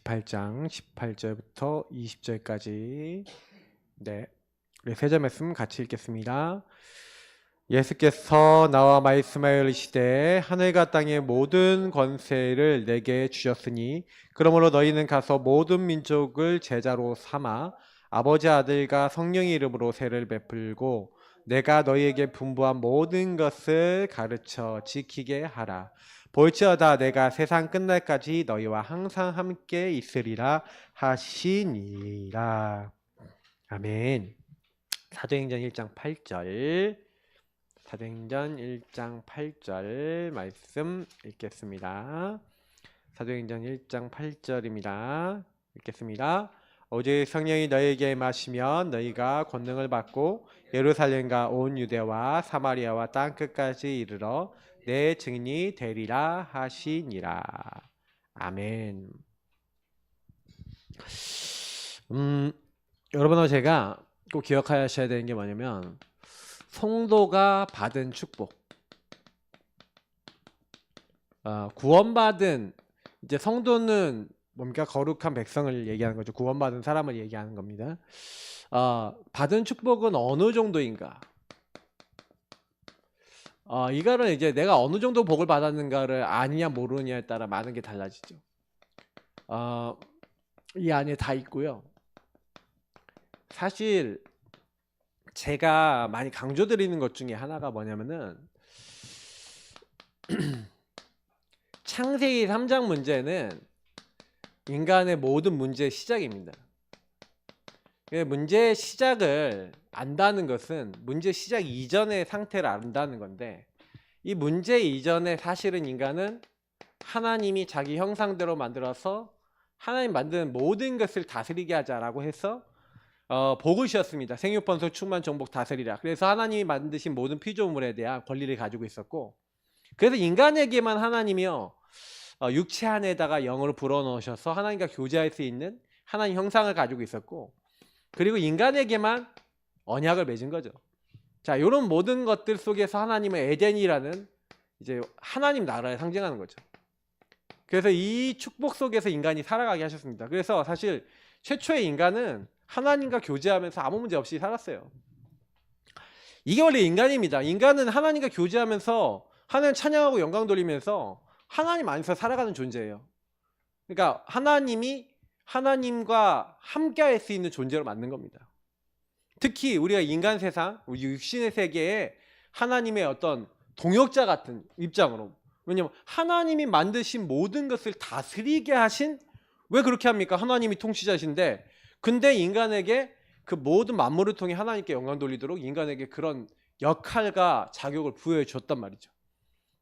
28장 18절부터 20절까지 네, 우리 세절 말씀 같이 읽겠습니다. 예수께서 나와 말씀하여 이르시되 하늘과 땅의 모든 권세를 내게 주셨으니 그러므로 너희는 가서 모든 민족을 제자로 삼아 아버지 아들과 성령의 이름으로 세를 베풀고 내가 너희에게 분부한 모든 것을 가르쳐 지키게 하라. 볼지어다 내가 세상 끝날까지 너희와 항상 함께 있으리라 하시니라. 아멘. 사도행전 1장 8절 사도행전 1장 8절 말씀 읽겠습니다. 사도행전 1장 8절입니다. 읽겠습니다. 오직 성령이 너희에게 임하시면 너희가 권능을 받고 예루살렘과 온 유대와 사마리아와 땅끝까지 이르러 내 증인이 되리라 하시니라. 아멘. 여러분, 제가 꼭 기억하셔야 되는 게 뭐냐면 성도가 받은 축복, 구원받은 이제 성도는 뭡니까? 거룩한 백성을 얘기하는 거죠. 구원받은 사람을 얘기하는 겁니다. 받은 축복은 어느 정도인가? 이거는 이제 내가 어느 정도 복을 받았는가를 아느냐 모르느냐에 따라 많은 게 달라지죠. 이 안에 다 있고요. 사실 제가 많이 강조드리는 것 중에 하나가 뭐냐면은 창세기 3장 문제는 인간의 모든 문제의 시작입니다. 문제의 시작을 안다는 것은 문제 시작 이전의 상태를 안다는 건데, 이 문제 이전에 사실은 인간은 하나님이 자기 형상대로 만들어서 하나님 만드는 모든 것을 다스리게 하자라고 해서 복을 주셨습니다. 생육번성 충만 정복 다스리라. 그래서 하나님이 만드신 모든 피조물에 대한 권리를 가지고 있었고, 그래서 인간에게만 하나님이요 육체 안에다가 영을 불어넣으셔서 하나님과 교제할 수 있는 하나님 형상을 가지고 있었고, 그리고 인간에게만 언약을 맺은 거죠. 자, 이런 모든 것들 속에서 하나님은 에덴이라는 이제 하나님 나라를 상징하는 거죠. 그래서 이 축복 속에서 인간이 살아가게 하셨습니다. 그래서 사실 최초의 인간은 하나님과 교제하면서 아무 문제 없이 살았어요. 이게 원래 인간입니다. 인간은 하나님과 교제하면서 하나님 찬양하고 영광 돌리면서 하나님 안에서 살아가는 존재예요. 그러니까 하나님과 함께 할 수 있는 존재로 만든 겁니다. 특히 우리가 인간 세상, 우리 육신의 세계에 하나님의 어떤 동역자 같은 입장으로, 왜냐하면 하나님이 만드신 모든 것을 다스리게 하신, 왜 그렇게 합니까? 하나님이 통치자신데, 근데 인간에게 그 모든 만물을 통해 하나님께 영광 돌리도록 인간에게 그런 역할과 자격을 부여해 줬단 말이죠.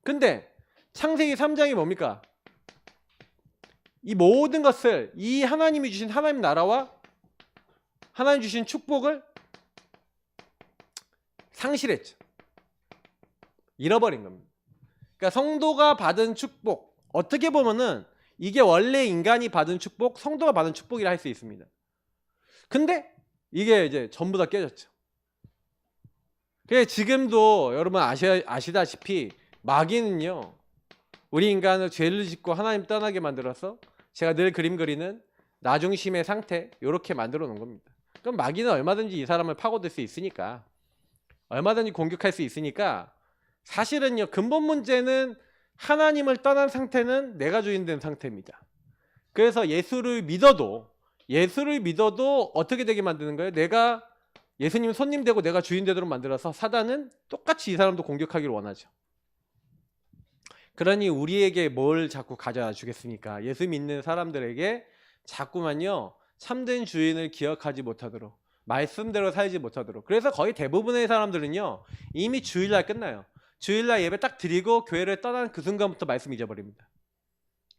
근데 창세기 3장이 뭡니까? 이 모든 것을, 이 하나님이 주신 하나님 나라와 하나님 주신 축복을 상실했죠. 잃어버린 겁니다. 그러니까 성도가 받은 축복, 어떻게 보면은 이게 원래 인간이 받은 축복, 성도가 받은 축복이라 할 수 있습니다. 근데 이게 이제 전부 다 깨졌죠. 그래서 지금도 여러분 아시다시피 마귀는요, 우리 인간을 죄를 짓고 하나님 떠나게 만들어서, 제가 늘 그림 그리는 나중심의 상태, 이렇게 만들어 놓은 겁니다. 그럼 마귀는 얼마든지 이 사람을 파고들 수 있으니까, 얼마든지 공격할 수 있으니까, 사실은요 근본 문제는 하나님을 떠난 상태는 내가 주인 된 상태입니다. 그래서 예수를 믿어도 어떻게 되게 만드는 거예요? 내가 예수님 손님 되고 내가 주인 되도록 만들어서 사단은 똑같이 이 사람도 공격하기를 원하죠. 그러니 우리에게 뭘 자꾸 가져다 주겠습니까? 예수 믿는 사람들에게 자꾸만요 참된 주인을 기억하지 못하도록, 말씀대로 살지 못하도록. 그래서 거의 대부분의 사람들은요 이미 주일날 끝나요. 주일날 예배 딱 드리고 교회를 떠난 그 순간부터 말씀 잊어버립니다.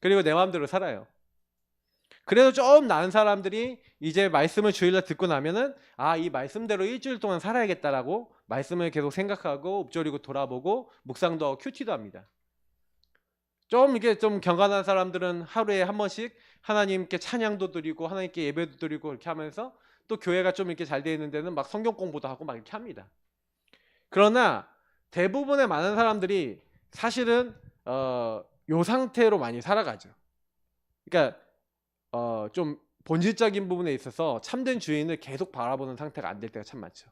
그리고 내 마음대로 살아요. 그래서 좀 나은 사람들이 이제 말씀을 주일날 듣고 나면은 이 말씀대로 일주일 동안 살아야겠다라고 말씀을 계속 생각하고 읊조리고 돌아보고 묵상도 하고 큐티도 합니다. 좀 이게 좀 경건한 사람들은 하루에 한 번씩 하나님께 찬양도 드리고 하나님께 예배도 드리고 이렇게 하면서, 또 교회가 좀 이렇게 잘 되어 있는 데는 막 성경 공부도 하고 막 이렇게 합니다. 그러나 대부분의 많은 사람들이 사실은 요 상태로 많이 살아가죠. 그러니까 좀 본질적인 부분에 있어서 참된 주인을 계속 바라보는 상태가 안 될 때가 참 많죠.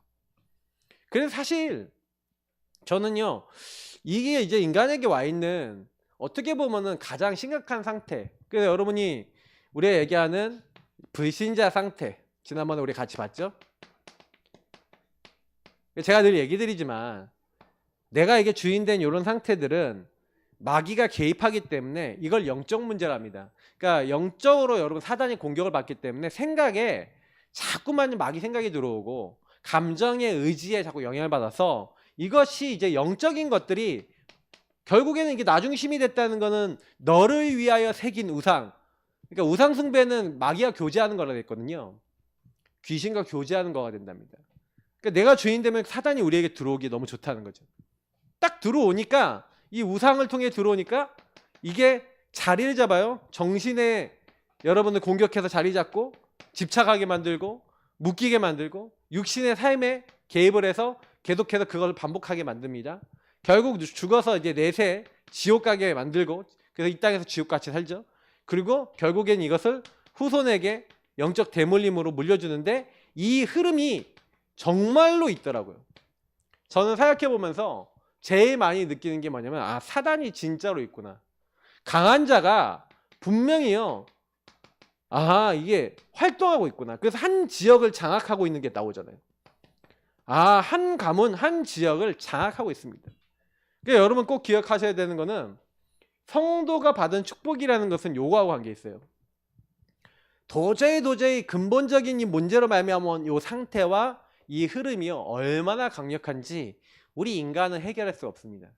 그래서 사실 저는요, 이게 이제 인간에게 와 있는 어떻게 보면은 가장 심각한 상태. 그래서 여러분이 우리가 얘기하는 불신자 상태, 지난번에 우리 같이 봤죠? 제가 늘 얘기 드리지만 내가 이게 주인된 이런 상태들은 마귀가 개입하기 때문에 이걸 영적 문제랍니다. 그러니까 영적으로 여러분 사단이 공격을 받기 때문에 생각에 자꾸만 마귀 생각이 들어오고 감정의 의지에 자꾸 영향을 받아서 이것이 이제 영적인 것들이 결국에는 이게 나중심이 됐다는 거는 너를 위하여 새긴 우상. 그러니까 우상 숭배는 마귀와 교제하는 거라 됐거든요. 귀신과 교제하는 거가 된답니다. 그러니까 내가 주인 되면 사단이 우리에게 들어오기 너무 좋다는 거죠. 딱 들어오니까 이 우상을 통해 들어오니까 이게 자리를 잡아요. 정신에 여러분을 공격해서 자리 잡고 집착하게 만들고 묶이게 만들고 육신의 삶에 개입을 해서 계속해서 그걸 반복하게 만듭니다. 결국 죽어서 이제 내세 지옥 가게 만들고 그래서 이 땅에서 지옥같이 살죠. 그리고 결국엔 이것을 후손에게 영적 대물림으로 물려주는데 이 흐름이 정말로 있더라고요. 저는 생각해보면서 제일 많이 느끼는 게 뭐냐면 사단이 진짜로 있구나. 강한 자가 분명히요. 이게 활동하고 있구나. 그래서 한 지역을 장악하고 있는 게 나오잖아요. 한 가문, 한 지역을 장악하고 있습니다. 그러니까 여러분 꼭 기억하셔야 되는 거는 성도가 받은 축복이라는 것은 요거하고 관계 있어요. 도저히 근본적인 이 문제로 말미암은 이 상태와 이 흐름이요 얼마나 강력한지 우리 인간은 해결할 수 없습니다.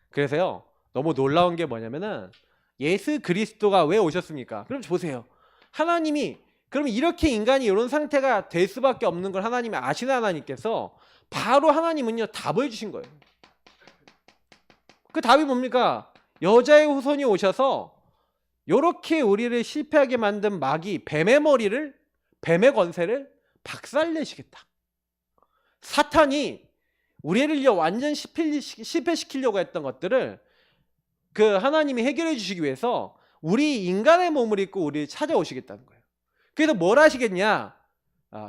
그래서요 너무 놀라운 게 뭐냐면은 예수 그리스도가 왜 오셨습니까? 그럼 보세요. 하나님이 그럼 이렇게 인간이 이런 상태가 될 수밖에 없는 걸 하나님이 아시는 하나님께서 바로 하나님은요 답을 주신 거예요. 그 답이 뭡니까? 여자의 후손이 오셔서 이렇게 우리를 실패하게 만든 마귀 뱀의 머리를 뱀의 권세를 박살내시겠다. 사탄이 우리를 완전 실패시키려고 했던 것들을 그 하나님이 해결해 주시기 위해서 우리 인간의 몸을 입고 우리를 찾아오시겠다는 거예요. 그래서 뭘 하시겠냐?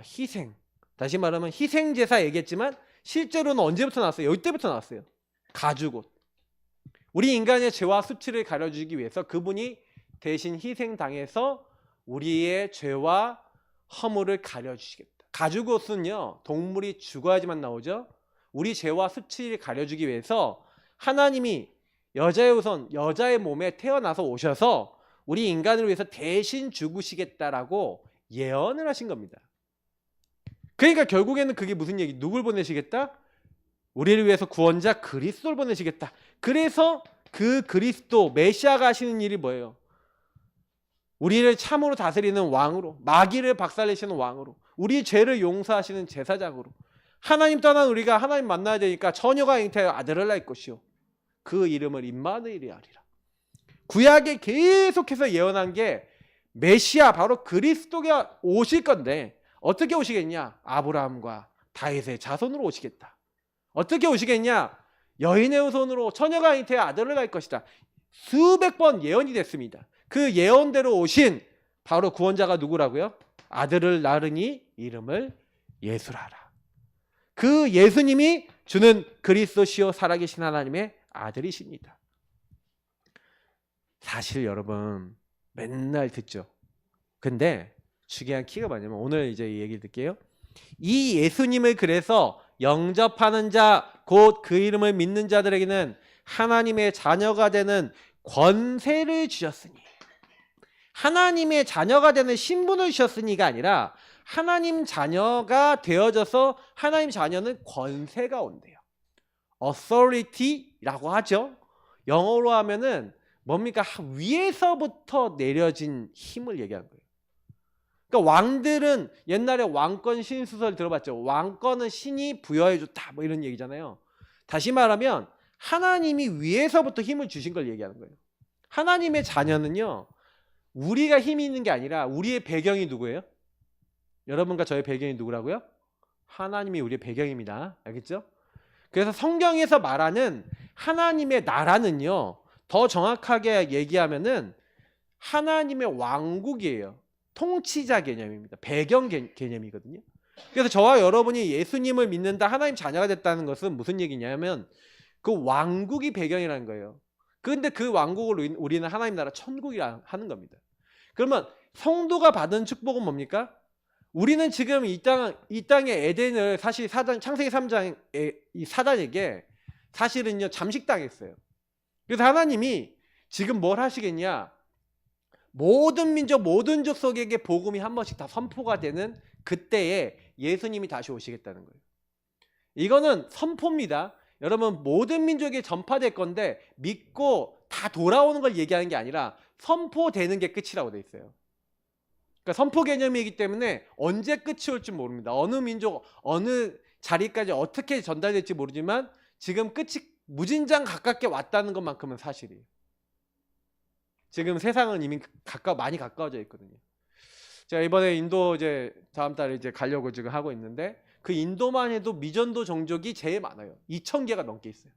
희생. 다시 말하면 희생제사 얘기했지만 실제로는 언제부터 나왔어요? 이때부터 나왔어요. 가죽옷. 우리 인간의 죄와 수치를 가려주기 위해서 그분이 대신 희생당해서 우리의 죄와 허물을 가려주시겠다. 가죽옷은요 동물이 죽어야지만 나오죠. 우리 죄와 수치를 가려주기 위해서 하나님이 여자의 후손, 여자의 몸에 태어나서 오셔서 우리 인간을 위해서 대신 죽으시겠다라고 예언을 하신 겁니다. 그러니까 결국에는 그게 무슨 얘기? 누굴 보내시겠다? 우리를 위해서 구원자 그리스도를 보내시겠다. 그래서 그 그리스도 메시아가 하시는 일이 뭐예요? 우리를 참으로 다스리는 왕으로, 마귀를 박살내시는 왕으로, 우리 죄를 용서하시는 제사장으로, 하나님 떠난 우리가 하나님 만나야 되니까 처녀가 잉태하여 아들을 낳을 것이요 그 이름을 임마누엘이라 하리라. 구약에 계속해서 예언한 게 메시아 바로 그리스도가 오실 건데 어떻게 오시겠냐? 아브라함과 다윗의 자손으로 오시겠다. 어떻게 오시겠냐? 여인의 후손으로 처녀가 잉태하여 아들을 낳을 것이다. 수백 번 예언이 됐습니다. 그 예언대로 오신 바로 구원자가 누구라고요? 아들을 낳으니 이름을 예수라라. 그 예수님이 주는 그리스도시요 살아계신 하나님의 아들이십니다. 사실 여러분 맨날 듣죠. 근데 중요한 키가 뭐냐면 오늘 이제 이 얘기 듣게요. 이 예수님을 그래서 영접하는 자, 곧 그 이름을 믿는 자들에게는 하나님의 자녀가 되는 권세를 주셨으니, 하나님의 자녀가 되는 신분을 주셨으니가 아니라 하나님 자녀가 되어져서 하나님 자녀는 권세가 온대요. authority라고 하죠. 영어로 하면은 뭡니까? 위에서부터 내려진 힘을 얘기하는 거예요. 그러니까 왕들은 옛날에 왕권 신수설 들어봤죠. 왕권은 신이 부여해줬다 뭐 이런 얘기잖아요. 다시 말하면 하나님이 위에서부터 힘을 주신 걸 얘기하는 거예요. 하나님의 자녀는요 우리가 힘이 있는 게 아니라 우리의 배경이 누구예요? 여러분과 저의 배경이 누구라고요? 하나님이 우리의 배경입니다. 알겠죠? 그래서 성경에서 말하는 하나님의 나라는요 더 정확하게 얘기하면은 하나님의 왕국이에요. 통치자 개념입니다. 배경 개념이거든요. 그래서 저와 여러분이 예수님을 믿는다, 하나님 자녀가 됐다는 것은 무슨 얘기냐면 그 왕국이 배경이라는 거예요. 그런데 그 왕국을 우리는 하나님 나라 천국이라 하는 겁니다. 그러면 성도가 받은 축복은 뭡니까? 우리는 지금 이 땅의 에덴을 사실 창세기 3장의 이 사단에게 사실은요 잠식당했어요. 그래서 하나님이 지금 뭘 하시겠냐? 모든 민족, 모든 족속에게 복음이 한 번씩 다 선포가 되는 그때에 예수님이 다시 오시겠다는 거예요. 이거는 선포입니다. 여러분 모든 민족에 전파될 건데 믿고 다 돌아오는 걸 얘기하는 게 아니라 선포되는 게 끝이라고 돼 있어요. 그러니까 선포 개념이기 때문에 언제 끝이 올지 모릅니다. 어느 민족, 어느 자리까지 어떻게 전달될지 모르지만 지금 끝이 무진장 가깝게 왔다는 것만큼은 사실이에요. 지금 세상은 이미 많이 가까워져 있거든요. 제가 이번에 인도 이제 다음 달에 이제 가려고 지금 하고 있는데 그 인도만 해도 미전도 종족이 제일 많아요. 2,000개가 넘게 있어요.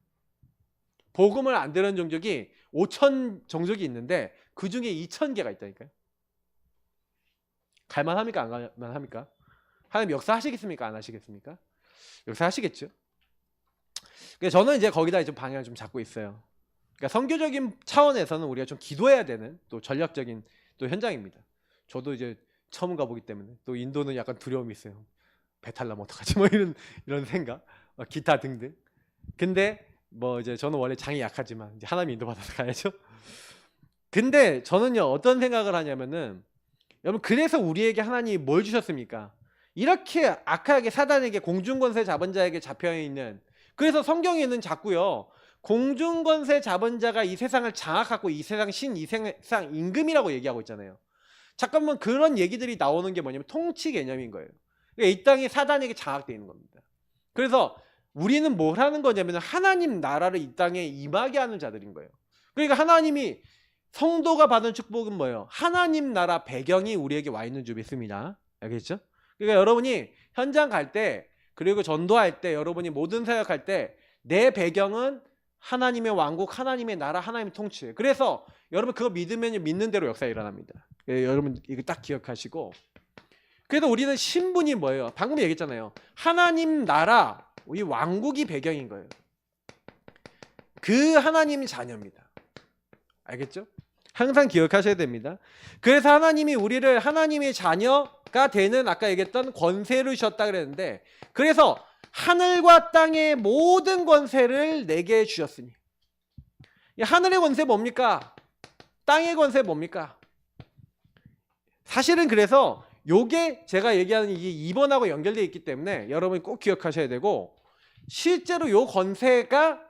복음을 안 들은 종족이 5,000 종족이 있는데 그 중에 2,000개가 있다니까요. 갈만합니까? 안 갈만합니까? 하나님 역사하시겠습니까? 안 하시겠습니까? 역사하시겠죠. 그래서 저는 이제 거기다 좀 방향을 좀 잡고 있어요. 그러니까 선교적인 차원에서는 우리가 좀 기도해야 되는 또 전략적인 또 현장입니다. 저도 이제 처음 가보기 때문에 또 인도는 약간 두려움이 있어요. 배탈 나면 어떡하지? 뭐 이런 생각, 기타 등등. 근데 뭐 이제 저는 원래 장이 약하지만 이제 하나님 인도 받아서 가야죠. 근데 저는요 어떤 생각을 하냐면은 여러분 그래서 우리에게 하나님이 뭘 주셨습니까? 이렇게 악하게 사단에게 공중권세 잡은 자에게 잡혀있는, 그래서 성경에는 자꾸요 공중권세 잡은 자가 이 세상을 장악하고 이 세상 신, 이 세상 임금이라고 얘기하고 있잖아요. 잠깐만 그런 얘기들이 나오는 게 뭐냐면 통치 개념인 거예요. 그러니까 이 땅이 사단에게 장악되어 있는 겁니다. 그래서 우리는 뭘 하는 거냐면 하나님 나라를 이 땅에 임하게 하는 자들인 거예요. 그러니까 하나님이 성도가 받은 축복은 뭐예요? 하나님 나라 배경이 우리에게 와 있는 줄 믿습니다. 알겠죠? 그러니까 여러분이 현장 갈 때 그리고 전도할 때 여러분이 모든 사역할 때 내 배경은 하나님의 왕국, 하나님의 나라, 하나님의 통치예요. 그래서 여러분 그거 믿으면 믿는 대로 역사가 일어납니다. 여러분 이거 딱 기억하시고, 그래도 우리는 신분이 뭐예요? 방금 얘기했잖아요. 하나님 나라, 우리 왕국이 배경인 거예요. 그 하나님 자녀입니다. 알겠죠? 항상 기억하셔야 됩니다. 그래서 하나님이 우리를 하나님의 자녀가 되는 아까 얘기했던 권세를 주셨다 그랬는데, 그래서 하늘과 땅의 모든 권세를 내게 주셨으니. 이 하늘의 권세 뭡니까? 땅의 권세 뭡니까? 사실은 그래서 요게 제가 얘기하는 이게 2번하고 연결되어 있기 때문에 여러분이 꼭 기억하셔야 되고, 실제로 요 권세가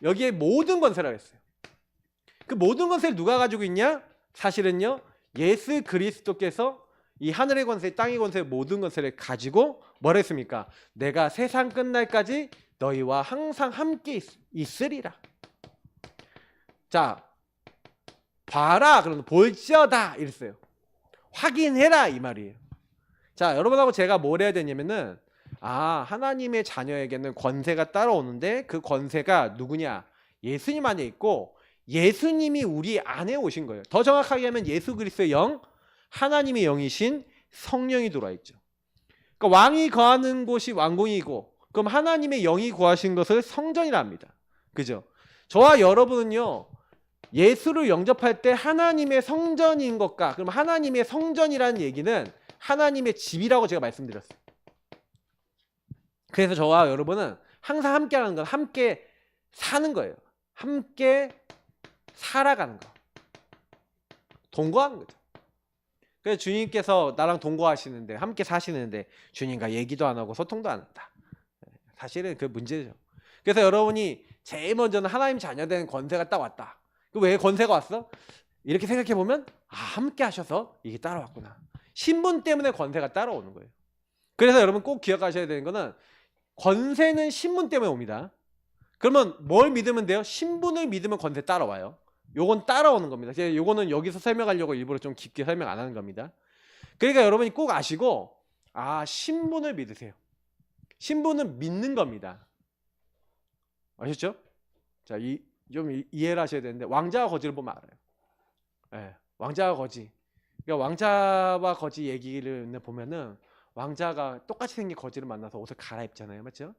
여기에 모든 권세라고 했어요. 그 모든 권세를 누가 가지고 있냐? 사실은요 예수 그리스도께서 이 하늘의 권세, 땅의 권세, 모든 권세를 가지고 뭘 했습니까? 내가 세상 끝날까지 너희와 항상 함께 있으리라. 자, 봐라 그러면 볼지어다 이랬어요. 확인해라 이 말이에요. 자, 여러분하고 제가 뭘 해야 되냐면은 하나님의 자녀에게는 권세가 따라오는데 그 권세가 누구냐? 예수님 안에 있고 예수님이 우리 안에 오신 거예요. 더 정확하게 하면 예수 그리스도의 영, 하나님의 영이신 성령이 들어와 있죠. 그러니까 왕이 거하는 곳이 왕궁이고, 그럼 하나님의 영이 거하신 것을 성전이라 합니다. 그죠? 저와 여러분은요 예수를 영접할 때 하나님의 성전인 것과, 그럼 하나님의 성전이라는 얘기는 하나님의 집이라고 제가 말씀드렸어요. 그래서 저와 여러분은 항상 함께 하는 건 함께 사는 거예요. 함께 살아가는 거. 동거하는 거죠. 그래서 주님께서 나랑 동거하시는데, 함께 사시는데 주님과 얘기도 안 하고 소통도 안 한다. 사실은 그 문제죠. 그래서 여러분이 제일 먼저는 하나님 자녀된 권세가 딱 왔다. 왜 권세가 왔어? 이렇게 생각해 보면 함께 하셔서 이게 따라왔구나. 신분 때문에 권세가 따라오는 거예요. 그래서 여러분 꼭 기억하셔야 되는 거는 권세는 신분 때문에 옵니다. 그러면 뭘 믿으면 돼요? 신분을 믿으면 권세 따라와요. 요건 따라오는 겁니다. 제가 요거는 여기서 설명하려고 일부러 좀 깊게 설명 안 하는 겁니다. 그러니까 여러분이 꼭 아시고 신분을 믿으세요. 신분은 믿는 겁니다. 아셨죠? 자, 좀 이해를 하셔야 되는데 왕자와 거지를 보면 알아요. 네, 왕자와 거지. 그러니까 왕자와 거지 얘기를 보면은 왕자가 똑같이 생긴 거지를 만나서 옷을 갈아입잖아요, 맞죠?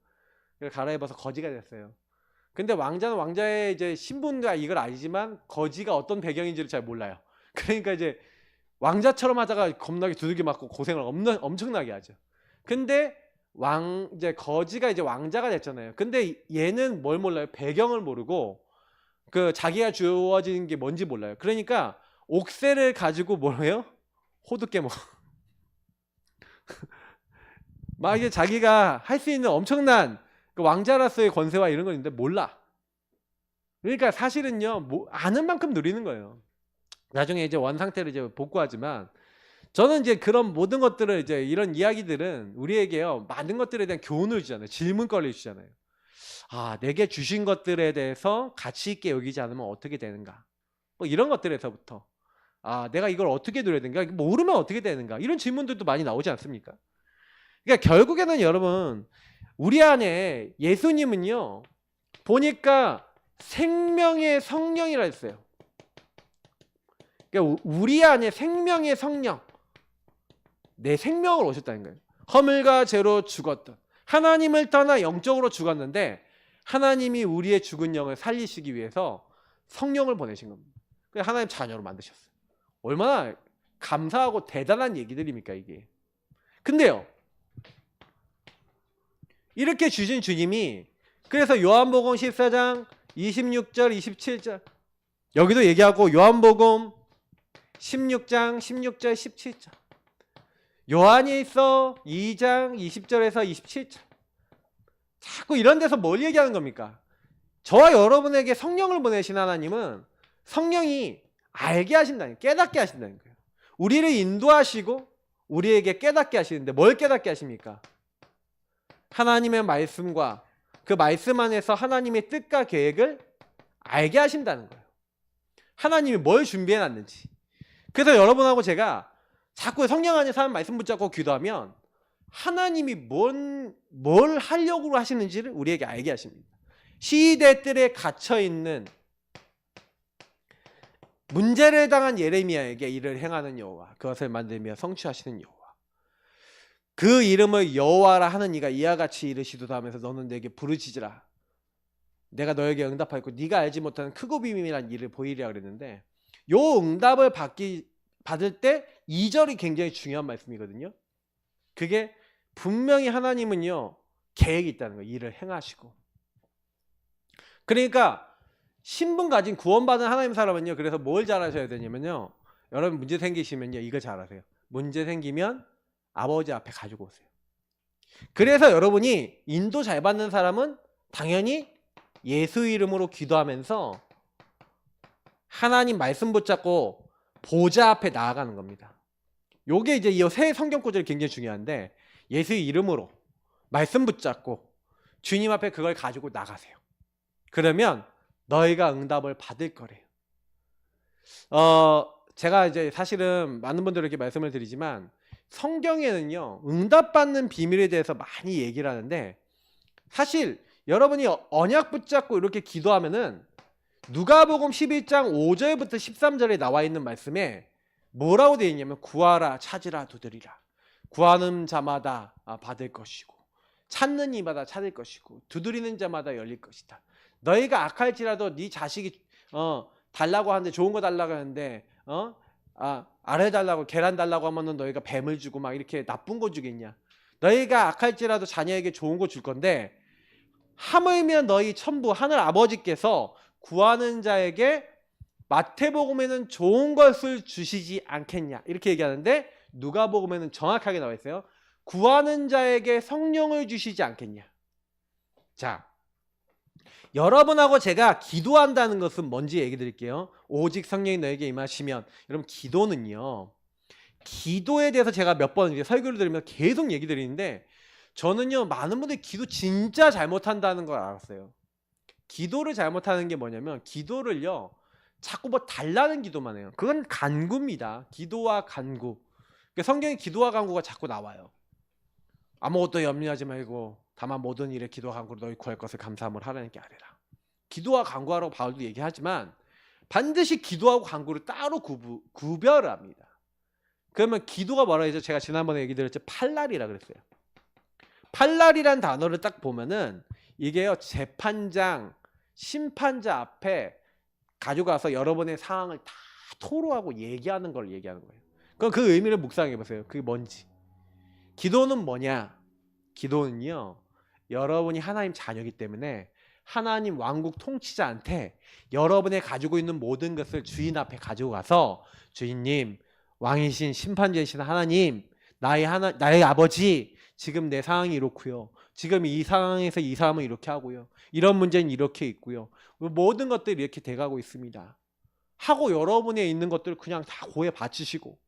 갈아입어서 거지가 됐어요. 근데 왕자는 왕자의 이제 신분과 이걸 알지만 거지가 어떤 배경인지를 잘 몰라요. 그러니까 이제 왕자처럼 하다가 겁나게 두들겨 맞고 고생을 엄청나게 하죠. 근데 이제 거지가 이제 왕자가 됐잖아요. 근데 얘는 뭘 몰라요? 배경을 모르고 그 자기가 주어진 게 뭔지 몰라요. 그러니까 옥새를 가지고 뭘 해요? 호두 깨먹어. 막 이게 자기가 할 수 있는 엄청난 그 왕자로서의 권세와 이런 거 있는데 몰라. 그러니까 사실은요, 아는 만큼 누리는 거예요. 나중에 이제 원 상태를 이제 복구하지만 저는 이제 그런 모든 것들을 이제 이런 이야기들은 우리에게요, 많은 것들에 대한 교훈을 주잖아요. 질문거리를 주잖아요. 아, 내게 주신 것들에 대해서 가치 있게 여기지 않으면 어떻게 되는가? 뭐 이런 것들에서부터 아, 내가 이걸 어떻게 누려야 되는가? 모르면 어떻게 되는가? 이런 질문들도 많이 나오지 않습니까? 그러니까 결국에는 여러분, 우리 안에 예수님은요, 보니까 생명의 성령이라 했어요. 그러니까 우리 안에 생명의 성령, 내 생명을 오셨다는 거예요. 허물과 죄로 죽었던, 하나님을 떠나 영적으로 죽었는데 하나님이 우리의 죽은 영을 살리시기 위해서 성령을 보내신 겁니다. 그래서 하나님 자녀로 만드셨어요. 얼마나 감사하고 대단한 얘기들입니까 이게. 근데요, 이렇게 주신 주님이, 그래서 요한복음 14장 26절 27절 여기도 얘기하고, 요한복음 16장 16절 17절, 요한이 있어 2장 20절에서 27절, 자꾸 이런 데서 뭘 얘기하는 겁니까? 저와 여러분에게 성령을 보내신 하나님은 성령이 알게 하신다는, 깨닫게 하신다는 거예요. 우리를 인도하시고 우리에게 깨닫게 하시는데 뭘 깨닫게 하십니까? 하나님의 말씀과 그 말씀 안에서 하나님의 뜻과 계획을 알게 하신다는 거예요. 하나님이 뭘 준비해 놨는지. 그래서 여러분하고 제가 자꾸 성령 안에 사는 말씀 붙잡고 기도하면 하나님이 뭘 하려고 하시는지를 우리에게 알게 하십니다. 시대들에 갇혀있는 문제를 당한 예레미야에게 이를 행하는 여호와, 그것을 만들며 성취하시는 여호와, 그 이름을 여호와라 하는 이가 이와 같이 이르시도다 하면서 너는 내게 부르짖으라, 내가 너에게 응답하였고 네가 알지 못하는 크고 비밀이란 일을 보이리라 그랬는데, 요 응답을 받을 때 2절이 굉장히 중요한 말씀이거든요. 그게 분명히 하나님은요, 계획이 있다는 거예요. 일을 행하시고. 그러니까 신분 가진 구원받은 하나님 사람은요, 그래서 뭘 잘하셔야 되냐면요, 여러분 문제 생기시면요, 이거 잘하세요. 문제 생기면 아버지 앞에 가지고 오세요. 그래서 여러분이 인도 잘 받는 사람은 당연히 예수 이름으로 기도하면서 하나님 말씀 붙잡고 보좌 앞에 나아가는 겁니다. 요게 이제 이 새 성경 구절이 굉장히 중요한데, 예수 이름으로 말씀 붙잡고 주님 앞에 그걸 가지고 나가세요. 그러면 너희가 응답을 받을 거래요. 제가 이제 사실은 많은 분들에게 말씀을 드리지만 성경에는요, 응답받는 비밀에 대해서 많이 얘기를 하는데, 사실 여러분이 언약 붙잡고 이렇게 기도하면은 누가복음 11장 5절부터 13절에 나와 있는 말씀에 뭐라고 되어 있냐면, 구하라, 찾으라, 두드리라. 구하는 자마다 받을 것이고, 찾는 이마다 찾을 것이고, 두드리는 자마다 열릴 것이다. 너희가 악할지라도 네 자식이 달라고 하는데, 좋은 거 달라고 하는데 아래 달라고, 계란 달라고 하면은 너희가 뱀을 주고 막 이렇게 나쁜 거 주겠냐? 너희가 악할지라도 자녀에게 좋은 거 줄 건데, 하물며 너희 천부 하늘 아버지께서 구하는 자에게 마태복음에는 좋은 것을 주시지 않겠냐, 이렇게 얘기하는데, 누가복음에는 정확하게 나와 있어요. 구하는 자에게 성령을 주시지 않겠냐. 자, 여러분하고 제가 기도한다는 것은 뭔지 얘기 드릴게요. 오직 성령이 너에게 임하시면. 여러분, 기도는요, 기도에 대해서 제가 몇 번 이제 설교를 드리면서 계속 얘기 드리는데, 저는요, 많은 분들이 기도 진짜 잘못한다는 걸 알았어요. 기도를 잘못하는 게 뭐냐면, 기도를요, 자꾸 뭐 달라는 기도만 해요. 그건 간구입니다. 기도와 간구. 성경에 기도와 간구가 자꾸 나와요. 아무것도 염려하지 말고 다만 모든 일에 기도와 간구로 너희 구할 것을 감사함을 하나님께 아뢰라. 기도와 간구하라고 바울도 얘기하지만 반드시 기도하고 간구를 따로 구별을 합니다. 그러면 기도가 뭐라 했죠? 제가 지난번에 얘기 드렸죠. 팔날이라 그랬어요. 팔날이란 단어를 딱 보면은 이게요, 재판장, 심판자 앞에 가져가서 여러분의 상황을 다 토로하고 얘기하는 걸 얘기하는 거예요. 그럼 그 의미를 묵상해 보세요. 그게 뭔지. 기도는 뭐냐? 기도는요, 여러분이 하나님 자녀이기 때문에 하나님 왕국 통치자한테 여러분의 가지고 있는 모든 것을 주인 앞에 가지고 가서, 주인님, 왕이신 심판자이신 하나님, 나의 아버지, 지금 내 상황이 이렇고요. 지금 이 상황에서 이 사람은 이렇게 하고요. 이런 문제는 이렇게 있고요. 모든 것들이 이렇게 돼가고 있습니다. 하고 여러분의 있는 것들을 그냥 다 고에 바치시고,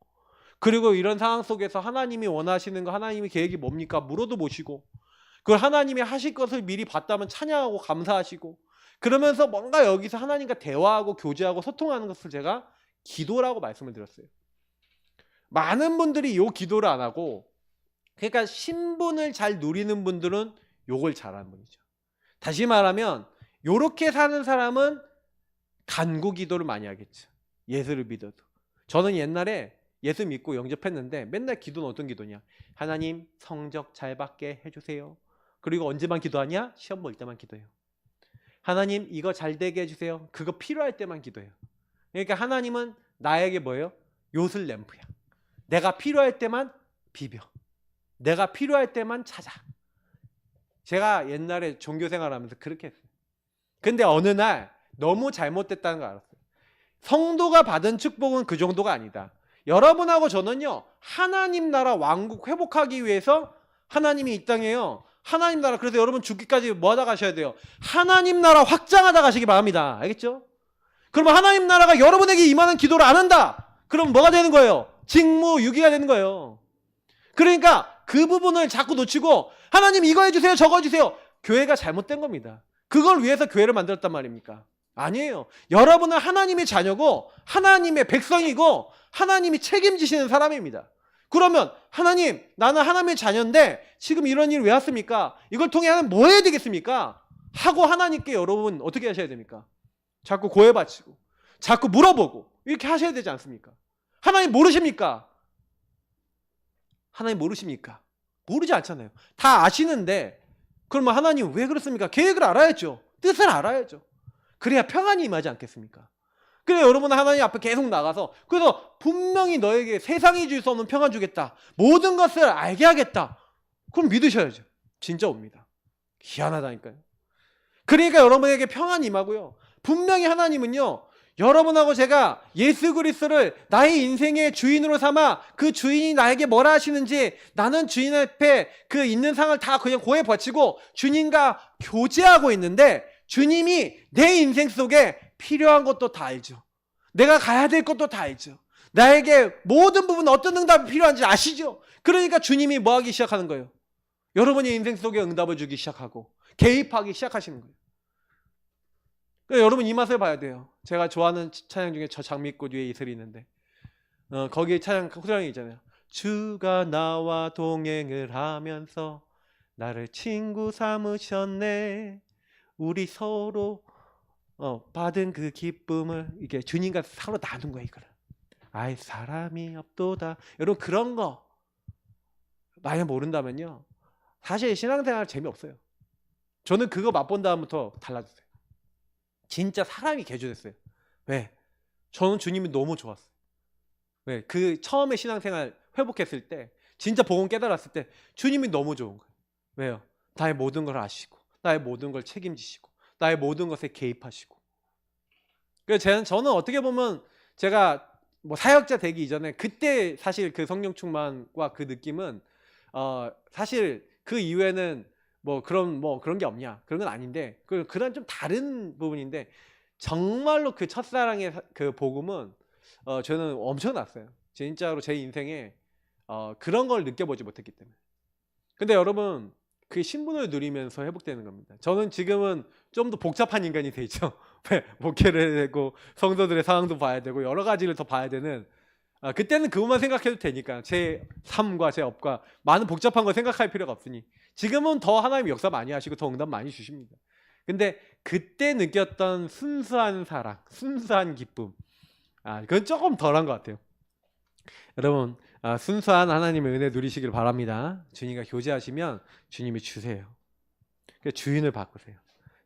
그리고 이런 상황 속에서 하나님이 원하시는 거, 하나님의 계획이 뭡니까? 물어도 보시고, 그걸 하나님이 하실 것을 미리 봤다면 찬양하고 감사하시고, 그러면서 뭔가 여기서 하나님과 대화하고 교제하고 소통하는 것을 제가 기도라고 말씀을 드렸어요. 많은 분들이 요 기도를 안 하고, 그러니까 신분을 잘 누리는 분들은 요걸 잘하는 분이죠. 다시 말하면 요렇게 사는 사람은 간구 기도를 많이 하겠죠. 예수를 믿어도. 저는 옛날에 예수 믿고 영접했는데 맨날 기도는 어떤 기도냐? 하나님 성적 잘 받게 해주세요. 그리고 언제만 기도하냐? 시험 볼 때만 기도해요. 하나님 이거 잘 되게 해주세요. 그거 필요할 때만 기도해요. 그러니까 하나님은 나에게 뭐예요? 요술 램프야. 내가 필요할 때만 비벼. 내가 필요할 때만 찾아. 제가 옛날에 종교생활하면서 그렇게 했어요. 근데 어느 날 너무 잘못됐다는 걸 알았어요. 성도가 받은 축복은 그 정도가 아니다. 여러분하고 저는요, 하나님 나라 왕국 회복하기 위해서 하나님이 이 땅에요, 하나님 나라, 그래서 여러분 죽기까지 뭐 하다 가셔야 돼요? 하나님 나라 확장하다 가시기 바랍니다. 알겠죠? 그러면 하나님 나라가 여러분에게 임하는 기도를 안 한다. 그럼 뭐가 되는 거예요? 직무유기가 되는 거예요. 그러니까 그 부분을 자꾸 놓치고 하나님 이거 해주세요, 저거 해주세요. 교회가 잘못된 겁니다. 그걸 위해서 교회를 만들었단 말입니까? 아니에요. 여러분은 하나님의 자녀고 하나님의 백성이고 하나님이 책임지시는 사람입니다. 그러면 하나님, 나는 하나님의 자녀인데 지금 이런 일을 왜 왔습니까? 이걸 통해 하나님 뭐 해야 되겠습니까? 하고 하나님께 여러분 어떻게 하셔야 됩니까? 자꾸 고해바치고 자꾸 물어보고 이렇게 하셔야 되지 않습니까? 하나님 모르십니까? 하나님 모르십니까? 모르지 않잖아요. 다 아시는데 그러면 하나님 왜 그렇습니까? 계획을 알아야죠. 뜻을 알아야죠. 그래야 평안이 임하지 않겠습니까? 그래 여러분은 하나님 앞에 계속 나가서, 그래서 분명히 너에게 세상이 줄 수 없는 평안 주겠다, 모든 것을 알게 하겠다, 그럼 믿으셔야죠. 진짜 옵니다. 희한하다니까요. 그러니까 여러분에게 평안이 임하고요, 분명히 하나님은요, 여러분하고 제가 예수 그리스도를 나의 인생의 주인으로 삼아 그 주인이 나에게 뭐라 하시는지, 나는 주인 앞에 그 있는 상을 다 그냥 고에 버치고 주님과 교제하고 있는데, 주님이 내 인생 속에 필요한 것도 다 알죠. 내가 가야 될 것도 다 알죠. 나에게 모든 부분 어떤 응답이 필요한지 아시죠. 그러니까 주님이 뭐 하기 시작하는 거예요? 여러분의 인생 속에 응답을 주기 시작하고 개입하기 시작하시는 거예요. 그러니까 여러분 이 맛을 봐야 돼요. 제가 좋아하는 찬양 중에 저 장미꽃 위에 이슬이 있는데, 거기에 찬양 후렴이 있잖아요. 주가 나와 동행을 하면서 나를 친구 삼으셨네. 우리 서로 받은 그 기쁨을 이게 주님과 서로 나눈 거예요. 이거를. 아이 사람이 없도다. 여러분 그런 거 만약 모른다면요, 사실 신앙생활 재미없어요. 저는 그거 맛본 다음부터 달라졌어요. 진짜 사람이 개조됐어요. 왜? 저는 주님이 너무 좋았어요. 왜? 그 처음에 신앙생활 회복했을 때, 진짜 복음 깨달았을 때 주님이 너무 좋은 거예요. 왜요? 나의 모든 걸 아시고 나의 모든 걸 책임지시고 나의 모든 것에 개입하시고. 그래서 저는 어떻게 보면 제가 뭐 사역자 되기 이전에 그때 사실 그 성령 충만과 그 느낌은 사실 그 이후에는 뭐 그런 게 없냐, 그런 건 아닌데, 그런 좀 다른 부분인데, 정말로 그 첫사랑의 그 복음은 저는 엄청났어요. 진짜로 제 인생에 그런 걸 느껴보지 못했기 때문에. 근데 여러분 그 신분을 누리면서 회복되는 겁니다. 저는 지금은 좀 더 복잡한 인간이 돼 있죠. 목회를 해야 되고 성도들의 상황도 봐야 되고 여러 가지를 더 봐야 되는, 그때는 그것만 생각해도 되니까 제 삶과 제 업과 많은 복잡한 거 생각할 필요가 없으니, 지금은 더 하나님 역사 많이 하시고 더 응답 많이 주십니다. 근데 그때 느꼈던 순수한 사랑, 순수한 기쁨, 그건 조금 덜한 것 같아요. 여러분 순수한 하나님의 은혜 누리시길 바랍니다. 주님과 교제하시면 주님이 주세요. 그래서 주인을 바꾸세요.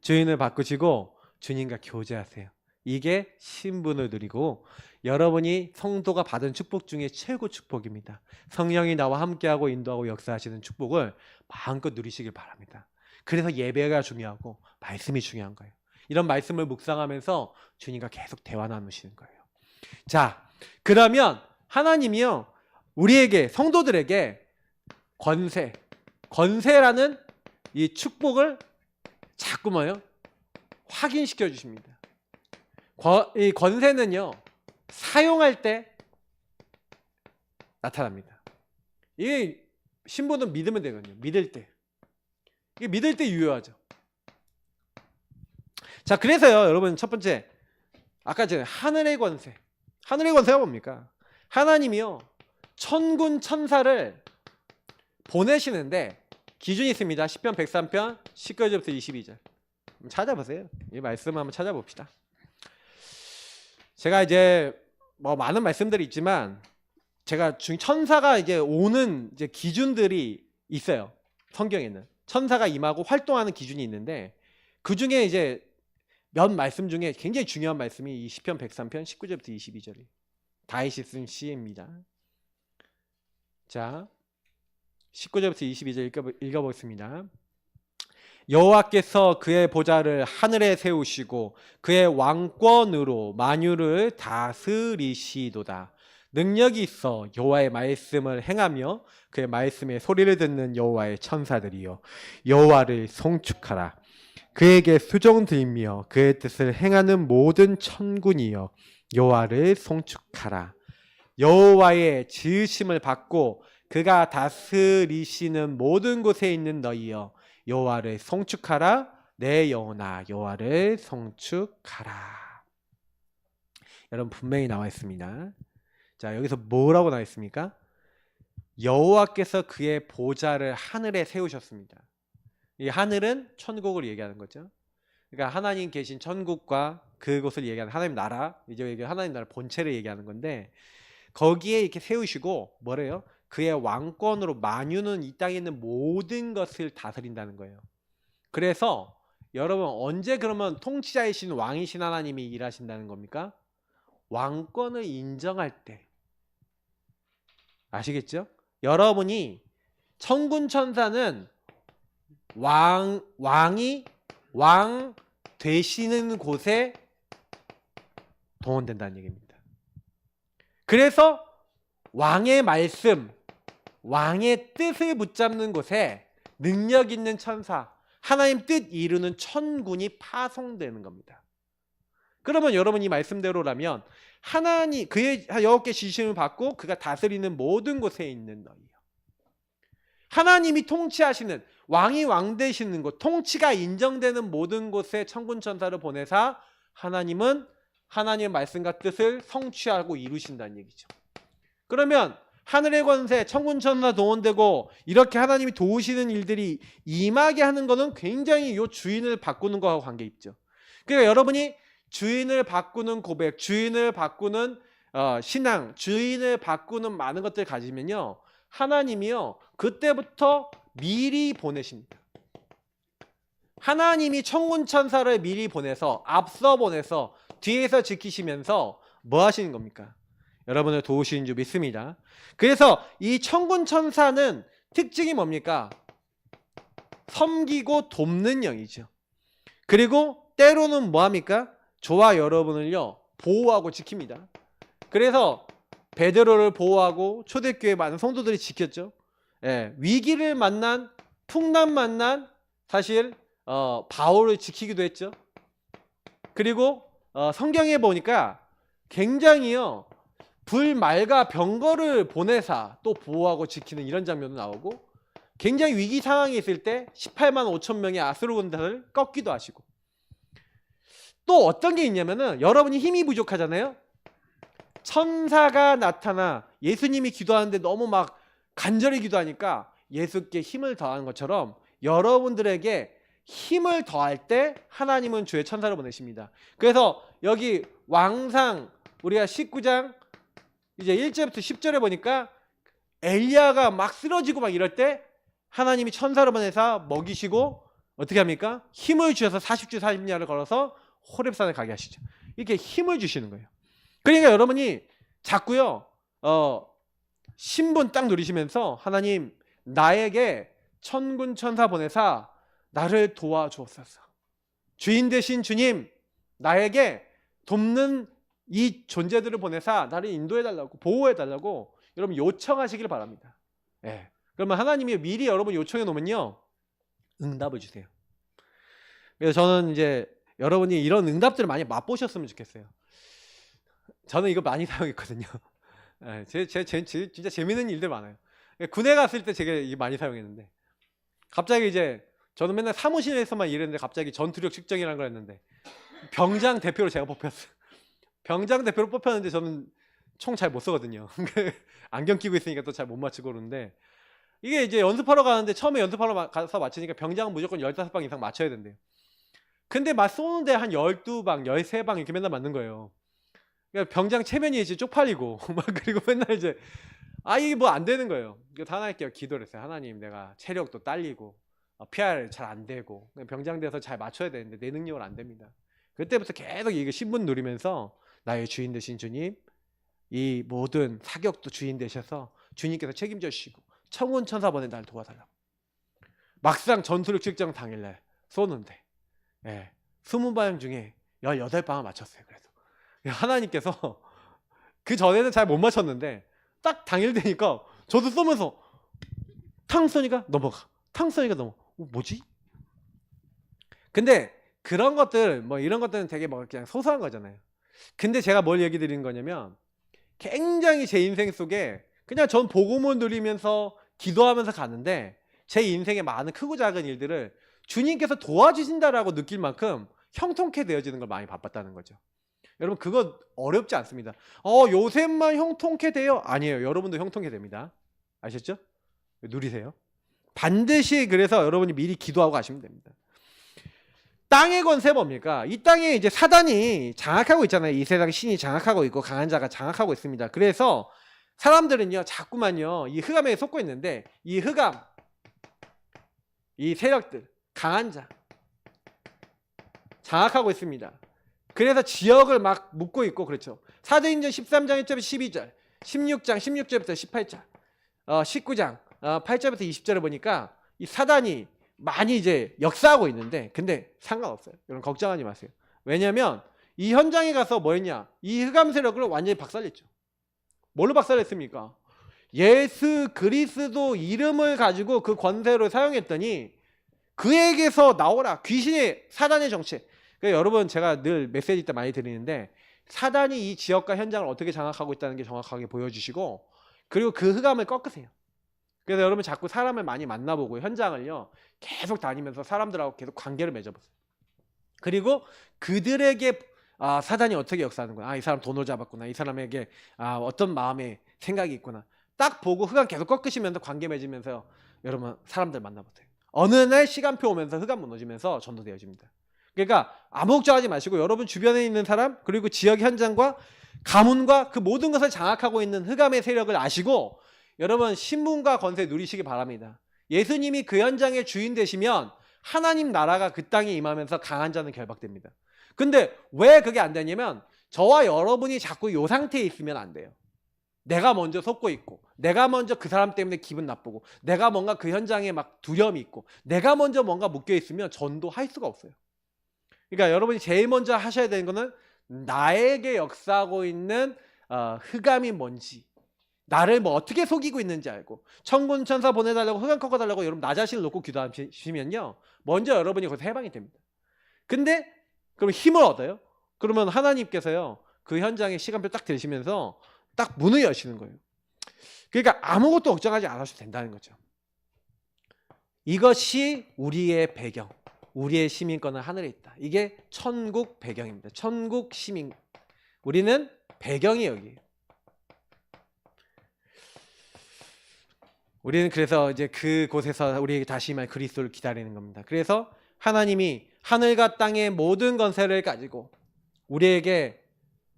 주인을 바꾸시고 주님과 교제하세요. 이게 신분을 누리고 여러분이 성도가 받은 축복 중에 최고 축복입니다. 성령이 나와 함께하고 인도하고 역사하시는 축복을 마음껏 누리시길 바랍니다. 그래서 예배가 중요하고 말씀이 중요한 거예요. 이런 말씀을 묵상하면서 주님과 계속 대화 나누시는 거예요. 자, 그러면 하나님이요 우리에게 성도들에게 권세라는 이 축복을 자꾸 뭐요? 확인시켜 주십니다. 이 권세는요 사용할 때 나타납니다. 이게 신부는 믿으면 되거든요. 믿을 때. 이게 믿을 때 유효하죠. 자, 그래서요 여러분 첫 번째 아까 전에 하늘의 권세. 하늘의 권세가 뭡니까? 하나님이요 천군 천사를 보내시는데 기준이 있습니다. 시편 103편 19절부터 22절 찾아보세요. 이 말씀 한번 찾아봅시다. 제가 이제 뭐 많은 말씀들이 있지만 제가 천사가 이제 오는 이제 기준들이 있어요. 성경에는 천사가 임하고 활동하는 기준이 있는데 그 중에 이제 몇 말씀 중에 굉장히 중요한 말씀이 이 시편 103편 19절부터 22절이 다윗이 쓴 시입니다. 자, 19절부터 22절 읽어보겠습니다. 여호와께서 그의 보좌를 하늘에 세우시고 그의 왕권으로 만유를 다스리시도다. 능력이 있어 여호와의 말씀을 행하며 그의 말씀의 소리를 듣는 여호와의 천사들이여 여호와를 송축하라. 그에게 수종들며 그의 뜻을 행하는 모든 천군이여 여호와를 송축하라. 여호와의 지으심을 받고 그가 다스리시는 모든 곳에 있는 너희여 여호와를 송축하라. 내 영혼아 여호와를 송축하라. 여러분 분명히 나와 있습니다. 자, 여기서 뭐라고 나와 있습니까? 여호와께서 그의 보좌를 하늘에 세우셨습니다. 이 하늘은 천국을 얘기하는 거죠. 그러니까 하나님 계신 천국과 그곳을 얘기하는 하나님 나라, 이제 하나님 나라 본체를 얘기하는 건데 거기에 이렇게 세우시고 뭐래요? 그의 왕권으로 만유는 이 땅에 있는 모든 것을 다스린다는 거예요. 그래서 여러분 언제 그러면 통치자이신 왕이신 하나님이 일하신다는 겁니까? 왕권을 인정할 때. 아시겠죠? 여러분이 천군 천사는 왕이 왕 되시는 곳에 동원된다는 얘기입니다. 그래서 왕의 말씀, 왕의 뜻을 붙잡는 곳에 능력 있는 천사, 하나님 뜻 이루는 천군이 파송되는 겁니다. 그러면 여러분 이 말씀대로라면 하나님 그의 여호와께 지심을 받고 그가 다스리는 모든 곳에 있는 너희요. 하나님이 통치하시는 왕이 왕 되시는 곳, 통치가 인정되는 모든 곳에 천군 천사를 보내사 하나님은 하나님의 말씀과 뜻을 성취하고 이루신다는 얘기죠. 그러면 하늘의 권세, 천군 천사 동원되고 이렇게 하나님이 도우시는 일들이 임하게 하는 것은 굉장히 이 주인을 바꾸는 것과 관계 있죠. 그러니까 여러분이 주인을 바꾸는 고백, 주인을 바꾸는 신앙, 주인을 바꾸는 많은 것들을 가지면요 하나님이요 그때부터 미리 보내십니다. 하나님이 천군 천사를 미리 보내서 앞서 보내서 뒤에서 지키시면서 뭐 하시는 겁니까? 여러분을 도우시는 줄 믿습니다. 그래서 이 천군 천사는 특징이 뭡니까? 섬기고 돕는 영이죠. 그리고 때로는 뭐합니까? 저와 여러분을요 보호하고 지킵니다. 그래서 베드로를 보호하고 초대교회 많은 성도들이 지켰죠. 예, 위기를 만난 풍랑 만난 사실 바울을 지키기도 했죠. 그리고 성경에 보니까 굉장히요 불말과 병거를 보내사 또 보호하고 지키는 이런 장면도 나오고 굉장히 위기 상황이 있을 때 18만 5천 명의 아수르 군단을 꺾기도 하시고 또 어떤 게 있냐면은 여러분이 힘이 부족하잖아요. 천사가 나타나 예수님이 기도하는데 너무 막 간절히 기도하니까 예수께 힘을 더하는 것처럼 여러분들에게 힘을 더할 때 하나님은 주의 천사를 보내십니다. 그래서 여기 왕상 우리가 19장 이제 1절부터 10절에 보니까 엘리야가 막 쓰러지고 막 이럴 때 하나님이 천사를 보내서 먹이시고 어떻게 합니까? 힘을 주셔서 40주 40야를 걸어서 호렙산에 가게 하시죠. 이렇게 힘을 주시는 거예요. 그러니까 여러분이 자꾸요 신분 딱 누리시면서 하나님 나에게 천군 천사 보내사 나를 도와주옵소서. 주인 되신 주님 나에게 돕는 이 존재들을 보내사 나를 인도해달라고 보호해달라고 여러분 요청하시길 바랍니다. 예. 그러면 하나님이 미리 여러분 요청해 놓으면요 응답을 주세요. 그래서 저는 이제 여러분이 이런 응답들을 많이 맛보셨으면 좋겠어요. 저는 이거 많이 사용했거든요. 예, 진짜 재밌는 일들 많아요. 군에 갔을 때 제가 이거 많이 사용했는데 갑자기 이제 저는 맨날 사무실에서만 일했는데 갑자기 전투력 측정이라는 걸 했는데 병장 대표로 제가 뽑혔어요. 병장 대표로 뽑혔는데 저는 총 잘 못 쏘거든요. 안경 끼고 있으니까 또 잘 못 맞추고 그러는데 이게 이제 연습하러 가는데 처음에 연습하러 가서 맞추니까 병장은 무조건 15방 이상 맞춰야 된대요. 근데 막 쏘는데 한 12방, 13방 이렇게 맨날 맞는 거예요. 그러니까 병장 체면이 이제 쪽팔리고 막 그리고 맨날 이제 이게 뭐 안 되는 거예요. 그래서 하나님께 기도를 했어요. 하나님 내가 체력도 딸리고 PR 잘 안 되고 병장 돼서 잘 맞춰야 되는데 내 능력은 안 됩니다. 그때부터 계속 이거 신분 누리면서 나의 주인 되신 주님 이 모든 사격도 주인 되셔서 주님께서 책임져 주시고 천군 천사 보내 날 도와달라고. 막상 전투력 측정 당일날 쏘는데 20방 중에 18방을 맞췄어요. 그래서 하나님께서 그 전에는 잘 못 맞췄는데 딱 당일 되니까 저도 쏘면서 탕 쏘니까 넘어가. 탕 쏘니까 넘어가. 뭐지? 근데 그런 것들 뭐 이런 것들은 되게 뭐 그냥 소소한 거잖아요. 근데 제가 뭘 얘기 드리는 거냐면 굉장히 제 인생 속에 그냥 전 복음을 누리면서 기도하면서 가는데 제 인생에 많은 크고 작은 일들을 주님께서 도와주신다라고 느낄 만큼 형통케 되어지는 걸 많이 바빴다는 거죠. 여러분 그거 어렵지 않습니다. 요새만 형통케 돼요? 아니에요. 여러분도 형통케 됩니다. 아셨죠? 누리세요. 반드시 그래서 여러분이 미리 기도하고 가시면 됩니다. 땅의 권세 뭡니까? 이 땅에 이제 사단이 장악하고 있잖아요. 이 세상에 신이 장악하고 있고 강한 자가 장악하고 있습니다. 그래서 사람들은요 자꾸만요 이 흑암에 속고 있는데 이 흑암 이 세력들 강한 자 장악하고 있습니다. 그래서 지역을 막 묶고 있고 그렇죠. 사도행전 13장 1절부터 12절 16장 16절부터 18절 19장 8절부터 20절을 보니까 이 사단이 많이 이제 역사하고 있는데 근데 상관없어요. 여러분 걱정하지 마세요. 왜냐하면 이 현장에 가서 뭐 했냐 이 흑암 세력을 완전히 박살냈죠. 뭘로 박살냈습니까? 예수 그리스도 이름을 가지고 그 권세를 사용했더니 그에게서 나오라 귀신의 사단의 정체. 그러니까 여러분 제가 늘 메시지 때 많이 드리는데 사단이 이 지역과 현장을 어떻게 장악하고 있다는 게 정확하게 보여주시고 그리고 그 흑암을 꺾으세요. 그래서 여러분 자꾸 사람을 많이 만나보고 현장을요 계속 다니면서 사람들하고 계속 관계를 맺어보세요. 그리고 그들에게 사단이 어떻게 역사하는구나. 이 사람 돈을 잡았구나. 이 사람에게 어떤 마음의 생각이 있구나. 딱 보고 흑암 계속 꺾으시면서 관계 맺으면서 여러분 사람들 만나보세요. 어느 날 시간표 오면서 흑암 무너지면서 전도되어집니다. 그러니까 아무 걱정하지 마시고 여러분 주변에 있는 사람 그리고 지역 현장과 가문과 그 모든 것을 장악하고 있는 흑암의 세력을 아시고 여러분 신분과 권세 누리시기 바랍니다. 예수님이 그 현장의 주인 되시면 하나님 나라가 그 땅에 임하면서 강한 자는 결박됩니다. 근데 왜 그게 안 되냐면 저와 여러분이 자꾸 이 상태에 있으면 안 돼요. 내가 먼저 속고 있고 내가 먼저 그 사람 때문에 기분 나쁘고 내가 뭔가 그 현장에 막 두려움이 있고 내가 먼저 뭔가 묶여 있으면 전도할 수가 없어요. 그러니까 여러분이 제일 먼저 하셔야 되는 거는 나에게 역사하고 있는 흑암이 뭔지 나를 뭐 어떻게 속이고 있는지 알고 천군 천사 보내달라고 흑암 꺾어달라고 여러분 나 자신을 놓고 기도하시면요 먼저 여러분이 거기서 해방이 됩니다. 근데 그럼 힘을 얻어요. 그러면 하나님께서요 그 현장에 시간표 딱 들으시면서 딱 문을 여시는 거예요. 그러니까 아무것도 걱정하지 않아도 된다는 거죠. 이것이 우리의 배경, 우리의 시민권은 하늘에 있다. 이게 천국 배경입니다. 천국 시민. 우리는 배경이 여기예요. 우리는 그래서 이제 그곳에서 우리에게 다시 말 그리스도를 기다리는 겁니다. 그래서 하나님이 하늘과 땅의 모든 권세를 가지고 우리에게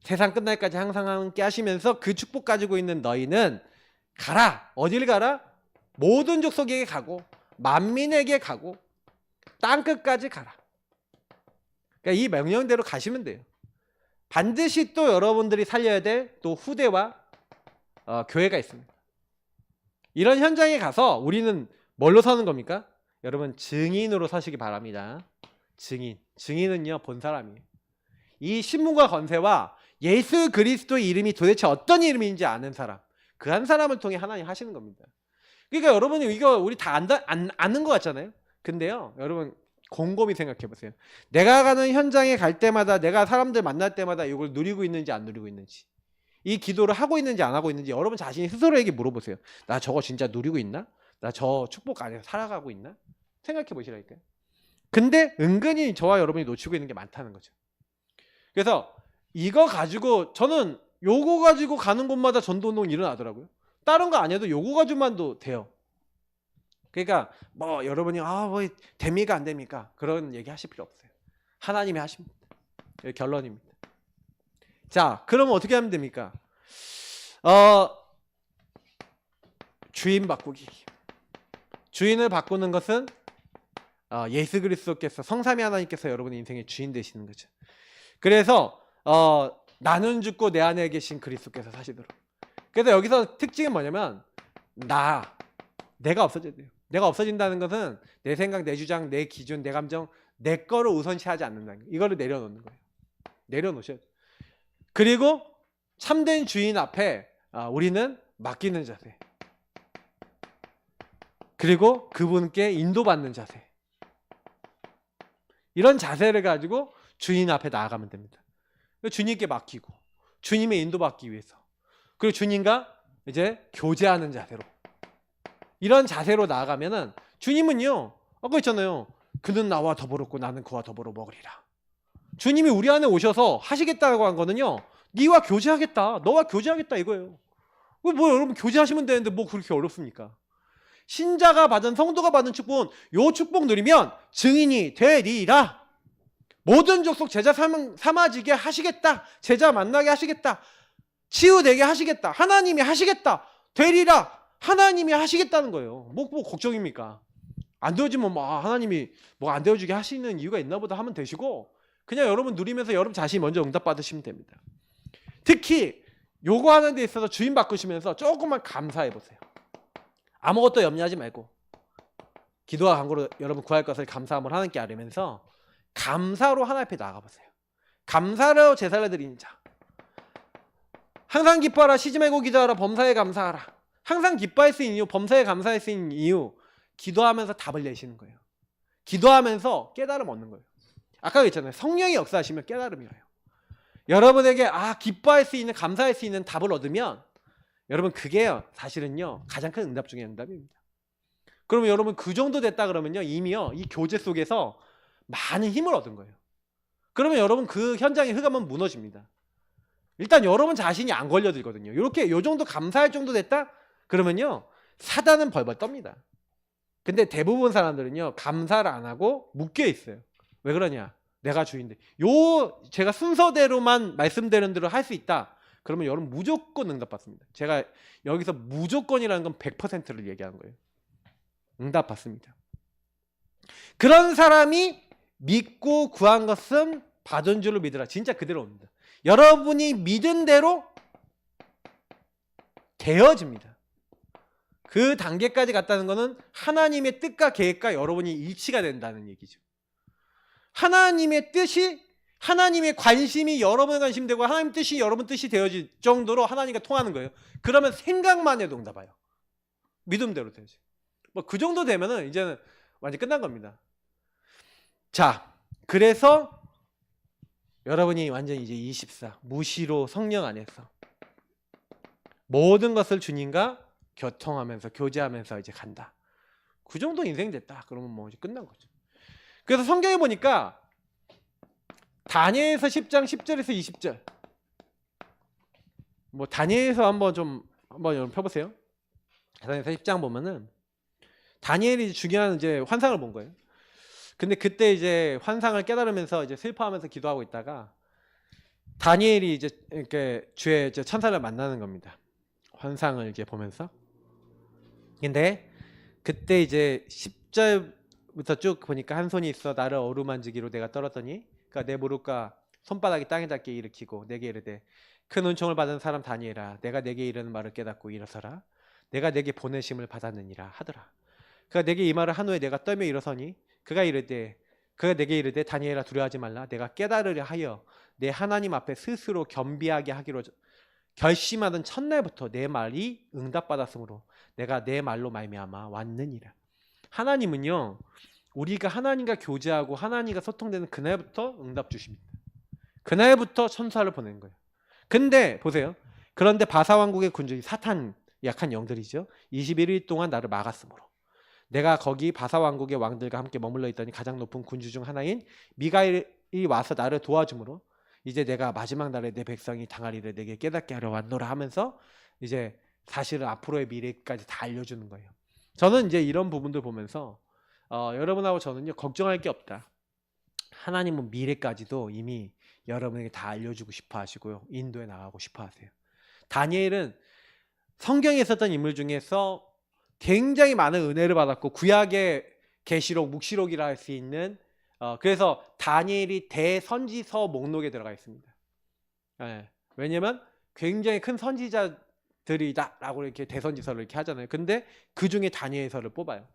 세상 끝날까지 항상 함께 하시면서 그 축복 가지고 있는 너희는 가라. 어딜 가라? 모든 족속에게 가고 만민에게 가고 땅끝까지 가라. 그러니까 이 명령대로 가시면 돼요. 반드시 또 여러분들이 살려야 될 또 후대와 교회가 있습니다. 이런 현장에 가서 우리는 뭘로 서는 겁니까? 여러분 증인으로 서시기 바랍니다. 증인은요 본 사람이에요. 이 신문과 권세와 예수 그리스도의 이름이 도대체 어떤 이름인지 아는 사람, 그 한 사람을 통해 하나님 하시는 겁니다. 그러니까 여러분이 이거 우리 다 아는 것 같잖아요. 근데요 여러분 곰곰이 생각해 보세요. 내가 가는 현장에 갈 때마다, 내가 사람들 만날 때마다 이걸 누리고 있는지 안 누리고 있는지, 이 기도를 하고 있는지 안 하고 있는지 여러분 자신이 스스로에게 물어보세요. 나 저거 진짜 누리고 있나? 나 저 축복 안에서 살아가고 있나? 생각해 보시라니까요. 근데 은근히 저와 여러분이 놓치고 있는 게 많다는 거죠. 그래서 이거 가지고, 저는 요거 가지고 가는 곳마다 전도운동 일어나더라고요. 다른 거 안 해도 요거 가지고만도 돼요. 그러니까 뭐 여러분이 뭐 됩니까 안 됩니까? 그런 얘기 하실 필요 없어요. 하나님이 하십니다. 결론입니다. 자, 그러면 어떻게 하면 됩니까? 주인 바꾸기. 주인을 바꾸는 것은 예수 그리스도께서, 성삼위 하나님께서 여러분의 인생의 주인 되시는 거죠. 그래서 나는 죽고 내 안에 계신 그리스도께서 사시도록. 그래서 여기서 특징은 뭐냐면 내가 없어져야 돼요. 내가 없어진다는 것은 내 생각, 내 주장, 내 기준, 내 감정, 내 거를 우선시하지 않는다는 거예요. 이거를 내려놓는 거예요. 내려놓으셔야 돼요. 그리고 참된 주인 앞에 우리는 맡기는 자세, 그리고 그분께 인도받는 자세, 이런 자세를 가지고 주인 앞에 나아가면 됩니다. 주님께 맡기고 주님의 인도받기 위해서, 그리고 주님과 이제 교제하는 자세로, 이런 자세로 나아가면은 주님은요 아까 있잖아요. 그는 나와 더불었고 나는 그와 더불어 먹으리라. 주님이 우리 안에 오셔서 하시겠다고 한 거는요, 네와 교제하겠다, 너와 교제하겠다 이거예요. 뭐 여러분 교제하시면 되는데 뭐 그렇게 어렵습니까? 신자가 받은, 성도가 받은 축복은 요 축복 누리면 증인이 되리라. 모든 족속 제자 삼아지게 하시겠다. 제자 만나게 하시겠다. 치유되게 하시겠다. 하나님이 하시겠다. 되리라. 하나님이 하시겠다는 거예요. 뭐 걱정입니까? 안 되어지면 하나님이 뭐 안 되어지게 하시는 이유가 있나 보다 하면 되시고, 그냥 여러분 누리면서 여러분 자신이 먼저 응답 받으시면 됩니다. 특히 요거 하는 데 있어서 주인 바꾸시면서 조금만 감사해 보세요. 아무것도 염려하지 말고 기도와 간구로 여러분 구할 것을 감사함을 하나님께 아뢰면서 감사로 하나님 앞에 나가 보세요. 감사로 제사를 드리는 자. 항상 기뻐하라, 쉬지 말고 기도하라, 범사에 감사하라. 항상 기뻐할 수 있는 이유, 범사에 감사할 수 있는 이유, 기도하면서 답을 내시는 거예요. 기도하면서 깨달음 얻는 거예요. 아까 그랬잖아요. 성령이 역사하시면 깨달음이 와요. 여러분에게 기뻐할 수 있는, 감사할 수 있는 답을 얻으면 여러분 그게 사실은요 가장 큰 응답 중에 응답입니다. 그러면 여러분 그 정도 됐다 그러면요 이미요 이 교제 속에서 많은 힘을 얻은 거예요. 그러면 여러분 그 현장의 흑암은 무너집니다. 일단 여러분 자신이 안 걸려들거든요. 이렇게 요 정도 감사할 정도 됐다 그러면요 사단은 벌벌 떱니다. 근데 대부분 사람들은요 감사를 안 하고 묶여 있어요. 왜 그러냐? 내가 주인데 제가 순서대로만 말씀드리는 대로 할 수 있다. 그러면 여러분 무조건 응답받습니다. 제가 여기서 무조건이라는 건 100%를 얘기하는 거예요. 응답받습니다. 그런 사람이 믿고 구한 것은 받은 줄로 믿으라. 진짜 그대로 옵니다. 여러분이 믿은 대로 되어집니다. 그 단계까지 갔다는 것은 하나님의 뜻과 계획과 여러분이 일치가 된다는 얘기죠. 하나님의 뜻이, 하나님의 관심이 여러분의 관심이 되고 하나님 뜻이 여러분 뜻이 되어질 정도로 하나님과 통하는 거예요. 그러면 생각만 해도 응답 와요. 믿음대로 되지. 뭐 그 정도 되면은 이제는 완전 끝난 겁니다. 자, 그래서 여러분이 완전 이제 24 무시로 성령 안에서 모든 것을 주님과 교통하면서 교제하면서 이제 간다. 그 정도 인생 됐다. 그러면 뭐 이제 끝난 거죠. 그래서 성경에 보니까 다니엘서 10장 10절에서 20절. 뭐 다니엘서 한번 여러분 펴보세요. 다니엘서 10장 보면은 다니엘이 중요한 이제 환상을 본 거예요. 근데 그때 이제 환상을 깨달으면서 이제 슬퍼하면서 기도하고 있다가 다니엘이 이제 이렇게 주의 이제 천사를 만나는 겁니다. 환상을 이제 보면서 근데 그때 이제 10절부터 쭉 보니까 한 손이 있어 나를 어루만지기로 내가 떨었더니 그러니까 내 무릎과 손바닥이 땅에 닿게 일으키고 내게 이르되 큰 은총을 받은 사람 다니엘아 내가 내게 이르는 말을 깨닫고 일어서라 내가 내게 보내심을 받았느니라 하더라. 그가 내게 이 말을 한 후에 내가 떨며 일어서니 그가 내게 이르되 다니엘아 두려워하지 말라 내가 깨달으려 하여 내 하나님 앞에 스스로 겸비하게 하기로 결심하던 첫날부터 내 말이 응답받았으므로 내가 내 말로 말미암아 왔느니라. 하나님은요 우리가 하나님과 교제하고 하나님과 소통되는 그날부터 응답 주십니다. 그날부터 천사를 보낸 거예요. 근데 보세요. 그런데 바사왕국의 군주이 사탄 약한 영들이죠. 21일 동안 나를 막았으므로 내가 거기 바사왕국의 왕들과 함께 머물러 있더니 가장 높은 군주 중 하나인 미가엘이 와서 나를 도와주므로 이제 내가 마지막 날에 내 백성이 당할 일을 내게 깨닫게 하려 왔노라 하면서 이제 사실은 앞으로의 미래까지 다 알려주는 거예요. 저는 이제 이런 부분들 보면서 여러분하고 저는요 걱정할 게 없다. 하나님은 미래까지도 이미 여러분에게 다 알려주고 싶어 하시고요. 인도에 나가고 싶어 하세요. 다니엘은 성경에 있었던 인물 중에서 굉장히 많은 은혜를 받았고 구약의 계시록, 묵시록이라 할 수 있는 그래서 다니엘이 대선지서 목록에 들어가 있습니다. 왜냐면 굉장히 큰 선지자들이다라고 이렇게 대선지서를 이렇게 하잖아요. 근데 그 중에 다니엘서를 뽑아요.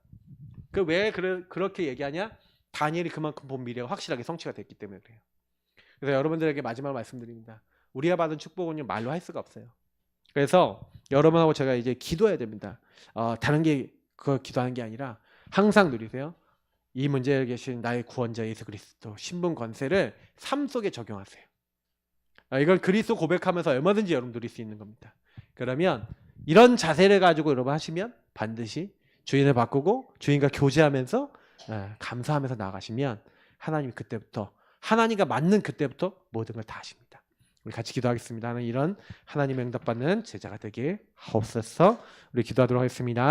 왜 그렇게 얘기하냐? 다니엘이 그만큼 본 미래가 확실하게 성취가 됐기 때문에 그래요. 그래서 여러분들에게 마지막 말씀드립니다. 우리가 받은 축복은요 말로 할 수가 없어요. 그래서 여러분하고 제가 이제 기도해야 됩니다. 다른 게 그걸 기도하는 게 아니라 항상 누리세요. 이 문제에 계신 나의 구원자 예수 그리스도 신분 권세를 삶 속에 적용하세요. 이걸 그리스도 고백하면서 얼마든지 여러분 누릴 수 있는 겁니다. 그러면 이런 자세를 가지고 여러분 하시면 반드시 주인을 바꾸고 주인과 교제하면서 감사하면서 나아가시면 하나님이 그때부터 하나님과 맞는 그때부터 모든 걸 다 하십니다. 우리 같이 기도하겠습니다. 이런 하나님의 응답받는 제자가 되길 하옵소서. 우리 기도하도록 하겠습니다.